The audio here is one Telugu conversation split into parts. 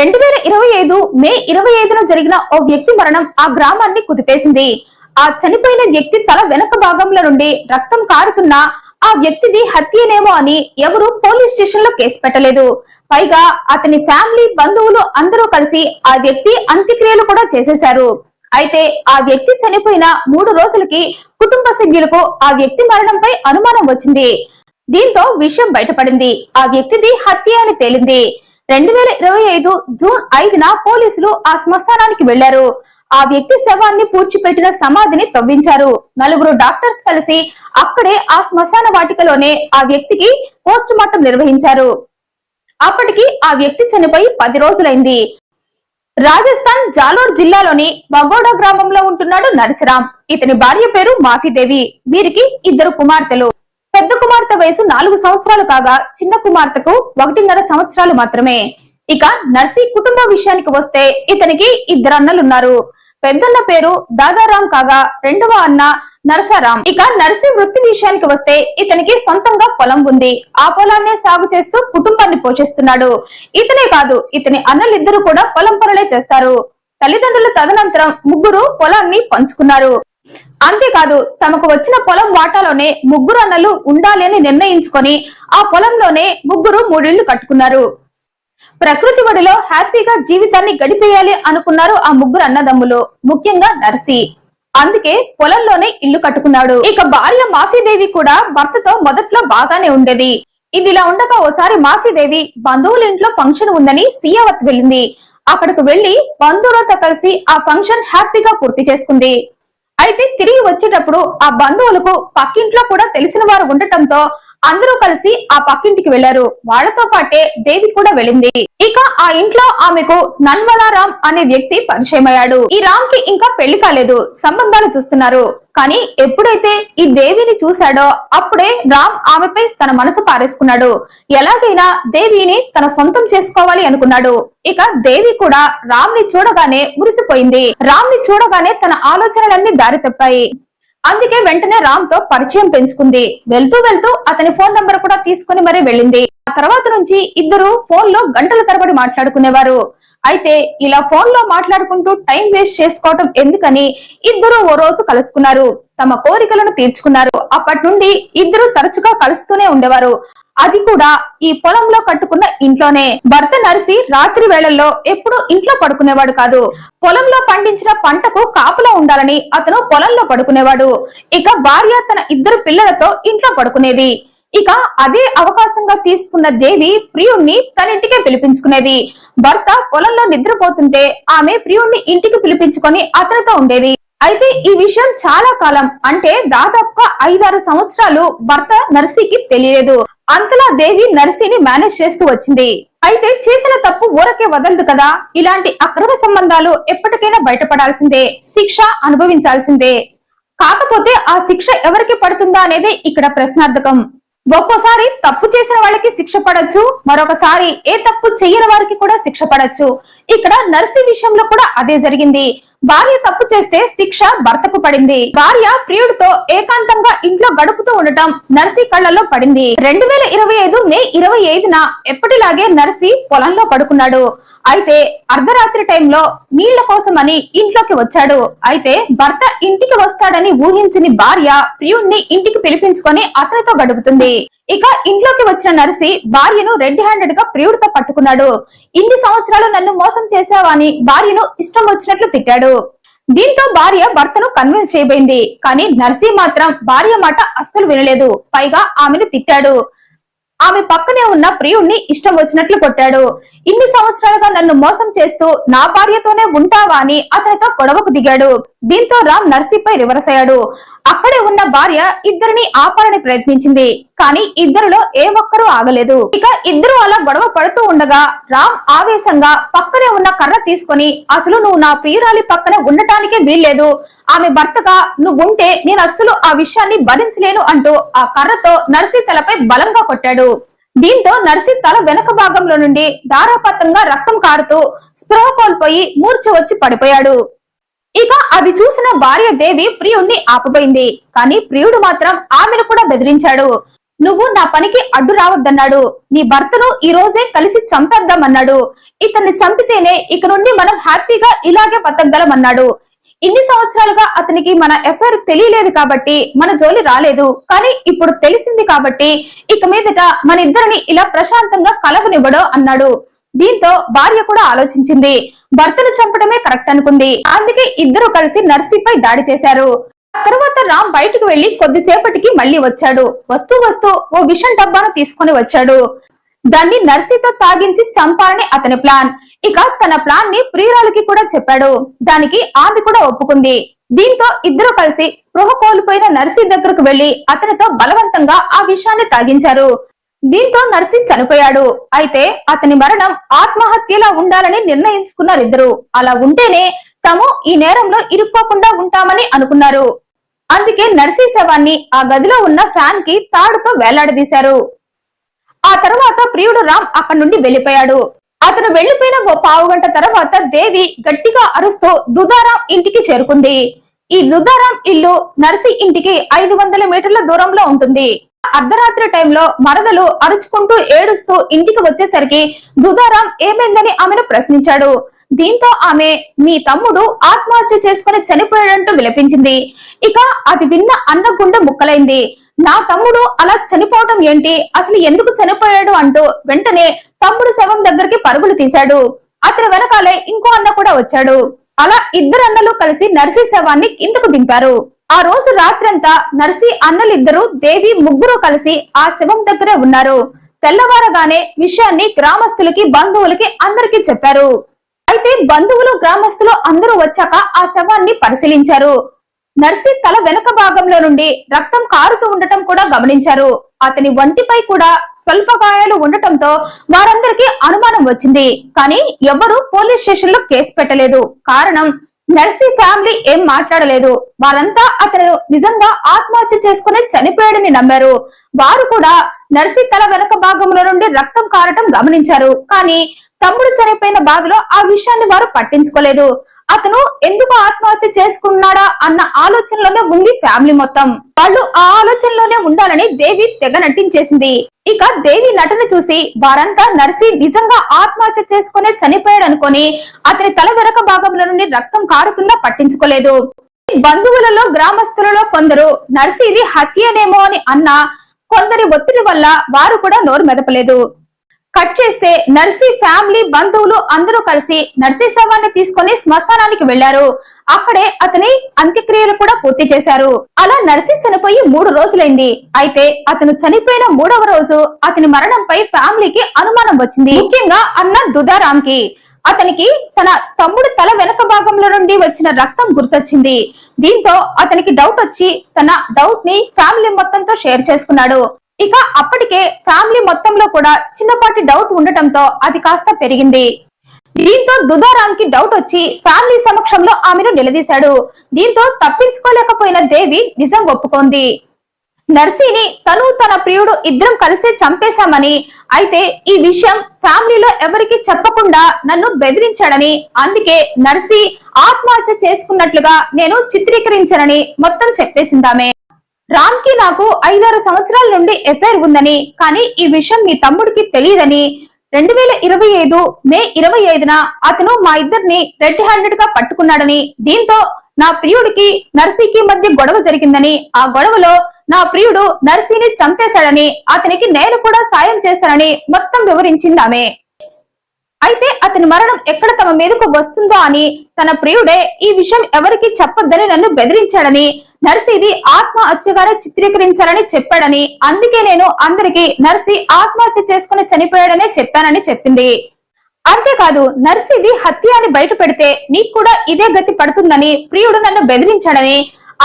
2025 మే 25న జరిగిన ఓ వ్యక్తి మరణం ఆ గ్రామాన్ని కుదిపేసింది. ఆ చనిపోయిన వ్యక్తి తల వెనక భాగంలో నుండి రక్తం కారుతున్నా ఆ వ్యక్తిది హత్యేనేమో అని ఎవరు పోలీస్ స్టేషన్ లో కేసు పెట్టలేదు. పైగా అతని ఫ్యామిలీ బంధువులు అందరూ కలిసి ఆ వ్యక్తి అంత్యక్రియలు కూడా చేసేశారు. అయితే ఆ వ్యక్తి చనిపోయిన 3 రోజులకి కుటుంబ సభ్యులకు ఆ వ్యక్తి మరణంపై అనుమానం వచ్చింది. దీంతో విషయం బయటపడింది. ఆ వ్యక్తిది హత్య అని తేలింది. 2025 జూన్ 5న పోలీసులు ఆ శ్మశానానికి వెళ్లారు. ఆ వ్యక్తి శవాన్ని పూడ్చిపెట్టిన సమాధిని తవ్వించారు. 4 డాక్టర్స్ కలిసి అక్కడే ఆ శ్మశాన వాటికలోనే ఆ వ్యక్తికి పోస్ట్ మార్టం నిర్వహించారు. అప్పటికి ఆ వ్యక్తి చనిపోయి 10 రోజులైంది. రాజస్థాన్ జాలోర్ జిల్లాలోని బగోడా గ్రామంలో ఉంటున్నాడు నరసిరామ్. ఇతని భార్య పేరు మాఫీదేవి. వీరికి 2 కుమార్తెలు. పెద్ద కుమార్తె వయసు 4 సంవత్సరాలు కాగా చిన్న కుమార్తెకు 1.5 సంవత్సరాలు మాత్రమే. ఇక నర్సి కుటుంబ విషయానికి వస్తే ఇతనికి 2 అన్నలున్నారు. పెద్దన్న పేరు దాదారాం కాగా రెండవ అన్న నరసారాం. ఇక నర్సి వృత్తి విషయానికి వస్తే ఇతనికి సొంతంగా పొలం ఉంది. ఆ పొలాన్నే సాగు చేస్తూ కుటుంబాన్ని పోషిస్తున్నాడు. ఇతనే కాదు ఇతని అన్నలిద్దరూ కూడా పొలం పనులే చేస్తారు. తల్లిదండ్రుల తదనంతరం 3 పొలాన్ని పంచుకున్నారు. అంతేకాదు తమకు వచ్చిన పొలం వాటాలోనే 3 అన్నలు ఉండాలి అని నిర్ణయించుకొని ఆ పొలంలోనే 3 ఇళ్లు కట్టుకున్నారు. ప్రకృతి ఒడిలో హ్యాపీగా జీవితాన్ని గడిపేయాలి అనుకున్నారు ఆ 3 అన్నదమ్ములు, ముఖ్యంగా నర్సి. అందుకే పొలంలోనే ఇల్లు కట్టుకున్నాడు. ఇక భార్య మాఫీదేవి కూడా భర్తతో మొదట్లో బాగానే ఉండేది. ఇదిలా ఉండగా ఓసారి మాఫీదేవి బంధువుల ఇంట్లో ఫంక్షన్ ఉందని సియావత్ వెళ్ళింది. అక్కడికి వెళ్లి బంధువులతో కలిసి ఆ ఫంక్షన్ హ్యాపీగా పూర్తి చేసుకుంది. అయితే తిరిగి వచ్చేటప్పుడు ఆ బంధువులకు పక్కింట్లో కూడా తెలిసిన వారు ఉండటంతో అందరూ కలిసి ఆ పక్కింటికి వెళ్లారు. వాళ్లతో పాటే దేవి కూడా వెళ్ళింది. ఇక ఆ ఇంట్లో ఆమెకు నన్వలారాం అనే వ్యక్తి పరిచయమయ్యాడు. ఈ రామ్ కి ఇంకా పెళ్లి కాలేదు, సంబంధాలు చూస్తున్నారు. కానీ ఎప్పుడైతే ఈ దేవిని చూశాడో అప్పుడే రామ్ ఆమెపై తన మనసు పారేసుకున్నాడు. ఎలాగైనా దేవిని తన సొంతం చేసుకోవాలి అనుకున్నాడు. ఇక దేవి కూడా రామ్ ని చూడగానే మురిసిపోయింది. రామ్ ని చూడగానే తన ఆలోచనలన్నీ దారి తప్పాయి. అందుకే వెంటనే రామ్ తో పరిచయం పెంచుకుంది. వెళ్తూ వెళ్తూ అతని ఫోన్ నంబర్ కూడా తీసుకుని మరీ వెళ్ళింది. ఆ తర్వాత నుంచి ఇద్దరు ఫోన్ లో గంటల తరబడి మాట్లాడుకునేవారు. అయితే ఇలా ఫోన్ లో మాట్లాడుకుంటూ టైం వేస్ట్ చేసుకోవటం ఎందుకని ఇద్దరు ఓ రోజు కలుసుకున్నారు. తమ కోరికలను తీర్చుకున్నారు. అప్పటి నుండి ఇద్దరు తరచుగా కలుస్తూనే ఉండేవారు. అది కూడా ఈ పొలంలో కట్టుకున్న ఇంట్లోనే. భర్త నర్సి రాత్రి వేళల్లో ఎప్పుడు ఇంట్లో పడుకునేవాడు కాదు. పొలంలో పండించిన పంటకు కాపులా ఉండాలని అతను పొలంలో పడుకునేవాడు. ఇక భార్య తన 2 పిల్లలతో ఇంట్లో పడుకునేది. ఇక అదే అవకాశంగా తీసుకున్న దేవి ప్రియుణ్ణి తన ఇంటికే పిలిపించుకునేది. భర్త పొలంలో నిద్రపోతుంటే ఆమె ప్రియుణ్ణి ఇంటికి పిలిపించుకొని అతనితో ఉండేది. అయితే ఈ విషయం చాలా కాలం అంటే దాదాపుగా 5-6 సంవత్సరాలు భర్త నర్సికి తెలియలేదు. అంతలా దేవి నర్సిని మేనేజ్ చేస్తూ వచ్చింది. అయితే చేసిన తప్పు ఊరకే వదలదు కదా. ఇలాంటి అక్రమ సంబంధాలు ఎప్పటికైనా బయటపడాల్సిందే, శిక్ష అనుభవించాల్సిందే. కాకపోతే ఆ శిక్ష ఎవరికి పడుతుందా అనేది ఇక్కడ ప్రశ్నార్థకం. ఒక్కోసారి తప్పు చేసిన వాళ్ళకి శిక్ష పడొచ్చు, మరొకసారి ఏ తప్పు చెయ్యని వారికి కూడా శిక్ష పడొచ్చు. ఇక్కడ నర్సి విషయంలో కూడా అదే జరిగింది. భార్య తప్పు చేస్తే శిక్ష భర్తకు పడింది. భార్య ప్రియుడితో ఏకాంతంగా ఇంట్లో గడుపుతూ ఉండటం నర్సి కళ్ళల్లో పడింది. 2025 మే 25న ఎప్పటిలాగే నర్సి పొలంలో పడుకున్నాడు. అయితే అర్ధరాత్రి టైంలో నీళ్ల కోసమని ఇంట్లోకి వచ్చాడు. అయితే భర్త ఇంటికి వస్తాడని ఊహించని భార్య ప్రియుణ్ణి ఇంటికి పిలిపించుకొని అతనితో గడుపుతుంది. ఇక ఇంట్లోకి వచ్చిన నర్సి భార్యను రెడ్ హ్యాండెడ్ గా ప్రియుడితో పట్టుకున్నాడు. ఇన్ని సంవత్సరాలు నన్ను మోసం చేశావని భార్యను ఇష్టం వచ్చినట్లు తిట్టాడు. దీంతో భార్య భర్తను కన్విన్స్ చేయబోయింది. కానీ నర్సి మాత్రం భార్య మాట అస్సలు వినలేదు. పైగా ఆమెను తిట్టాడు. ఆమె పక్కనే ఉన్న ప్రియుణ్ణి ఇష్టం వచ్చినట్లు కొట్టాడు. ఇన్ని సంవత్సరాలుగా నన్ను మోసం చేస్తూ నా భార్యతోనే ఉంటావా అని అతనితో గొడవకు దిగాడు. దీంతో రామ్ నర్సిపై రివర్స్ అయ్యాడు. అక్కడే ఉన్న భార్య ఇద్దరిని ఆపాలని ప్రయత్నించింది. కానీ ఇద్దరిలో ఏ ఒక్కరూ ఆగలేదు. ఇక ఇద్దరు అలా గొడవ పడుతూ ఉండగా రామ్ ఆవేశంగా పక్కనే ఉన్న కర్ర తీసుకొని అసలు నువ్వు నా ప్రియురాలి పక్కనే ఉండటానికే వీల్లేదు, ఆమె భర్తగా నువ్వుంటే నేను అస్సలు ఆ విషయాన్ని భరించలేను అంటూ ఆ కర్రతో నర్సి తలపై బలంగా కొట్టాడు. దీంతో నర్సి తల వెనక భాగంలో నుండి ధారాపాతంగా రక్తం కారుతూ స్పృహ కోల్పోయి మూర్ఛ వచ్చి పడిపోయాడు. ఇక అది చూసిన భార్య దేవి ప్రియుణ్ణి ఆపబోయింది. కానీ ప్రియుడు మాత్రం ఆమెను కూడా బెదిరించాడు. నువ్వు నా పనికి అడ్డు రావద్దన్నాడు. నీ భర్తను ఈ రోజే కలిసి చంపేద్దామన్నాడు. ఇతన్ని చంపితేనే ఇక నుండి మనం హ్యాపీగా ఇలాగే బతకగలమన్నాడు. ఇన్ని సంవత్సరాలుగా అతనికి మన ఎఫ్ఐఆర్ తెలియలేదు కాబట్టి మన జోలి రాలేదు. కానీ ఇప్పుడు తెలిసింది కాబట్టి ఇక మీదట మన ఇద్దరిని ఇలా ప్రశాంతంగా కలవనివ్వడు అన్నాడు. దీంతో భార్య కూడా ఆలోచించింది. భర్తను చంపడమే కరెక్ట్ అనుకుంది. అందుకే ఇద్దరు కలిసి నర్సీపై దాడి చేశారు. తర్వాత రామ్ బయటకు వెళ్లి కొద్దిసేపటికి మళ్లీ వచ్చాడు. వస్తూ ఓ విషం డబ్బాను తీసుకొని వచ్చాడు. దాన్ని నర్సీతో తాగించి చంపాలని అతని ప్లాన్. ఇక తన ప్లాన్ ని ప్రియురాలికి కూడా చెప్పాడు. దానికి ఆమె కూడా ఒప్పుకుంది. దీంతో ఇద్దరు కలిసి స్పృహ కోల్పోయిన నర్సీ దగ్గరకు వెళ్లి అతనితో బలవంతంగా ఆ విషయాన్ని తాగించారు. దీంతో నర్సీ చనిపోయాడు. అయితే అతని మరణం ఆత్మహత్యలా ఉండాలని నిర్ణయించుకున్నారు ఇద్దరు. అలా ఉంటేనే తాము ఈ నేరంలో ఇరుక్కోకుండా ఉంటామని అనుకున్నారు. అందుకే నర్సీ శవాన్ని ఆ గదిలో ఉన్న ఫ్యాన్ కి తాడుతో వేలాడదీశారు. ఆ తర్వాత ప్రియుడు రామ్ అక్కడి నుండి వెళ్లిపోయాడు. అతను వెళ్లిపోయిన ఓ పావుగంట తర్వాత దేవి గట్టిగా అరుస్తూ దుదారాం ఇంటికి చేరుకుంది. ఈ దుదారాం ఇల్లు నర్సీ ఇంటికి 500 మీటర్ల దూరంలో ఉంటుంది. అర్ధరాత్రి టైంలో మరదలు అరుచుకుంటూ ఏడుస్తూ ఇంటికి వచ్చేసరికి దుదారాం ఏమైందని ఆమెను ప్రశ్నించాడు. దీంతో ఆమె మీ తమ్ముడు ఆత్మహత్య చేసుకుని చనిపోయాడంటూ విలపించింది. ఇక అది విన్న అన్న గుండె ముక్కలైంది. నా తమ్ముడు అలా చనిపోవటం ఏంటి, అసలు ఎందుకు చనిపోయాడు అంటూ వెంటనే తమ్ముడు శవం దగ్గరికి పరుగులు తీశాడు. అతని వెనకాలే ఇంకో అన్న కూడా వచ్చాడు. అలా ఇద్దరు అన్నలు కలిసి నర్సీ శవాన్ని కిందకు దింపారు. ఆ రోజు రాత్రంతా నర్సీ అన్నలిద్దరూ దేవి ముగ్గురు కలిసి ఆ శవం దగ్గరే ఉన్నారు. తెల్లవారగానే విషయాన్ని గ్రామస్తులకి బంధువులకి అందరికీ చెప్పారు. అయితే బంధువులు గ్రామస్తులు అందరూ వచ్చాక ఆ శవాన్ని పరిశీలించారు. నర్సీ తల వెనుక భాగంలో నుండి రక్తం కారుతూ ఉండటం కూడా గమనించారు. అతని వంటిపై కూడా స్వల్ప గాయాలు ఉండటంతో వారందరికీ అనుమానం వచ్చింది. కానీ ఎవరు పోలీస్ స్టేషన్ లో కేసు పెట్టలేదు. కారణం నర్సీ ఫ్యామిలీ ఏం మాట్లాడలేదు. వాళ్ళంతా అతను నిజంగా ఆత్మహత్య చేసుకుని చనిపోయాడని నమ్మారు. వారు కూడా నర్సీ తల వెనక భాగంలో నుండి రక్తం కారటం గమనించారు. కానీ తమ్ముడు చనిపోయిన బాధలో ఆ విషయాన్ని వారు పట్టించుకోలేదు. అతను ఎందుకు ఆత్మహత్య చేసుకున్నాడా అన్న ఆలోచనలోనే ఉంది ఫ్యామిలీ మొత్తం. వాళ్ళు ఆ ఆలోచనలోనే ఉండాలని దేవి తెగ నటించేసింది. ఇక దేవి నటన చూసి వారంతా నర్సీ నిజంగా ఆత్మహత్య చేసుకునే చనిపోయాడు అనుకొని అతని తల వెనక భాగంలో నుండి రక్తం కారుతున్నా పట్టించుకోలేదు. బంధువులలో గ్రామస్తులలో కొందరు నర్సీది హత్యనేమో అని అన్నా కొందరి ఒత్తిడి వల్ల వారు కూడా నోరు మెదపలేదు. కట్ చేస్తే నర్సీ ఫ్యామిలీ బంధువులు అందరూ కలిసి నర్సీ శవాన్ని తీసుకొని శ్మశానానికి వెళ్లారు. అక్కడే అతని అంత్యక్రియలు కూడా పూర్తి చేశారు. అలా నర్సీ చనిపోయి 3 రోజులైంది. అయితే అతను చనిపోయిన 3వ రోజు అతని మరణంపై ఫ్యామిలీకి అనుమానం వచ్చింది. ముఖ్యంగా అన్న దుదారాం కి. అతనికి తన తమ్ముడు తల వెనక భాగంలో నుండి వచ్చిన రక్తం గుర్తొచ్చింది. దీంతో అతనికి డౌట్ వచ్చి తన డౌట్ ని ఫ్యామిలీ మొత్తంతో షేర్ చేసుకున్నాడు. ఇక అప్పటికే ఫ్యామిలీ మొత్తంలో కూడా చిన్నపాటి డౌట్ ఉండటంతో అది కాస్త పెరిగింది. దీంతో దుదారాం కి డౌట్ వచ్చి ఫ్యామిలీ సమక్షంలో ఆమెను నిలదీశాడు. దీంతో తప్పించుకోలేకపోయిన దేవి నిజం ఒప్పుకుంది. నర్సీని తను తన ప్రియుడు ఇద్దరం కలిసి చంపేశామని, అయితే ఈ విషయం ఫ్యామిలీలో ఎవరికి చెప్పకుండా నన్ను బెదిరించాడని, అందుకే నర్సీ ఆత్మహత్య చేసుకున్నట్లుగా నేను చిత్రీకరించానని మొత్తం చెప్పేసిందామే. రామ్ కి నాకు 5-6 సంవత్సరాల నుండి ఎఫైర్ ఉందని, కానీ ఈ విషయం మీ తమ్ముడికి తెలియదని, 2025 మే 25న అతను మా ఇద్దరిని రెడ్ హ్యాండెడ్ గా పట్టుకున్నాడని, దీంతో నా ప్రియుడికి నర్సీకి మధ్య గొడవ జరిగిందని, ఆ గొడవలో నా ప్రియుడు నర్సీని చంపేశాడని, అతనికి నేను కూడా సాయం చేశానని మొత్తం వివరించింది ఆమె. అయితే అతని మరణం ఎక్కడ తమ మీదకు వస్తుందో అని తన ప్రియుడే ఈ విషయం ఎవరికి చెప్పొద్దని నన్ను బెదిరించాడని, నర్సీది ఆత్మహత్యగానే చిత్రీకరించాలని చెప్పాడని, అందుకే నేను అందరికీ నర్సీ ఆత్మహత్య చేసుకుని చనిపోయాడనే చెప్పానని చెప్పింది. అంతేకాదు నర్సీది హత్య అని బయట పెడితే నీకు కూడా ఇదే గతి పడుతుందని ప్రియుడు నన్ను బెదిరించాడని,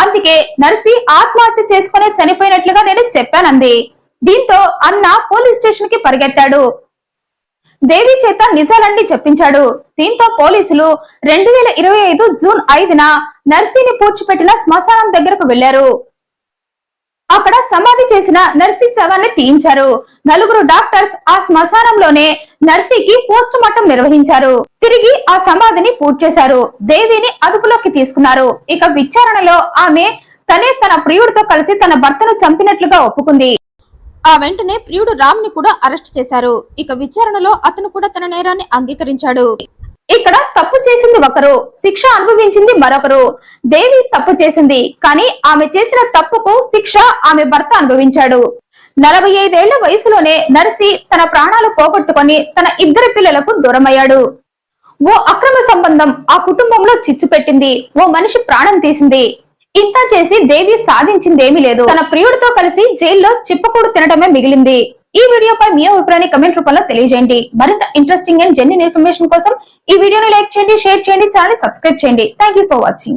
అందుకే నర్సీ ఆత్మహత్య చేసుకుని చనిపోయినట్లుగా నేను చెప్పానంది. దీంతో అన్న పోలీస్ స్టేషన్ కి పరిగెత్తాడు. దేవి చేత నిజాలన్నీ చెప్పించాడు. దీంతో పోలీసులు 2025 జూన్ 5న నర్సీని పూడ్చిపెట్టిన శ్మశానం దగ్గరకు వెళ్లారు. అక్కడ సమాధి చేసిన నర్సీ శవాన్ని తీయించారు. 4 డాక్టర్స్ ఆ శ్మశానంలోనే నర్సీకి పోస్ట్ మార్టం నిర్వహించారు. తిరిగి ఆ సమాధిని పూర్తి చేశారు. దేవిని అదుపులోకి తీసుకున్నారు. ఇక విచారణలో ఆమె తనే తన ప్రియుడితో కలిసి తన భర్తను చంపినట్లుగా ఒప్పుకుంది. ఆ వెంటనే ప్రియుడు రామ్ ని కూడా అరెస్ట్ చేశారు. ఇక విచారణలో అతను కూడా తన నేరాన్ని అంగీకరించాడు. ఇక్కడ తప్పు చేసింది ఒకరు, శిక్ష అనుభవించింది మరొకరు. దేవి తప్పు చేసింది, కానీ ఆమె చేసిన తప్పుకు శిక్ష ఆమె భర్త అనుభవించాడు. 45 ఏళ్ల వయసులోనే నర్సి తన ప్రాణాలు పోగొట్టుకొని తన 2 పిల్లలకు దూరమయ్యాడు. ఓ అక్రమ సంబంధం ఆ కుటుంబంలో చిచ్చు పెట్టింది. ఓ మనిషి ప్రాణం తీసింది. ఇంత చేసి దేవి సాధించిందేమీ లేదు. తన ప్రియుడితో కలిసి జైల్లో చిప్పకూడు తినడమే మిగిలింది. ఈ వీడియోపై మీ అభిప్రాయాన్ని కమెంట్ రూపంలో తెలియజేయండి. మరింత ఇంట్రెస్టింగ్ అండ్ జెన్యూన్ ఇన్ఫర్మేషన్ కోసం ఈ వీడియోని లైక్ చేయండి, షేర్ చేయండి, ఛానల్ సబ్స్క్రైబ్ చేయండి. Thank you for watching.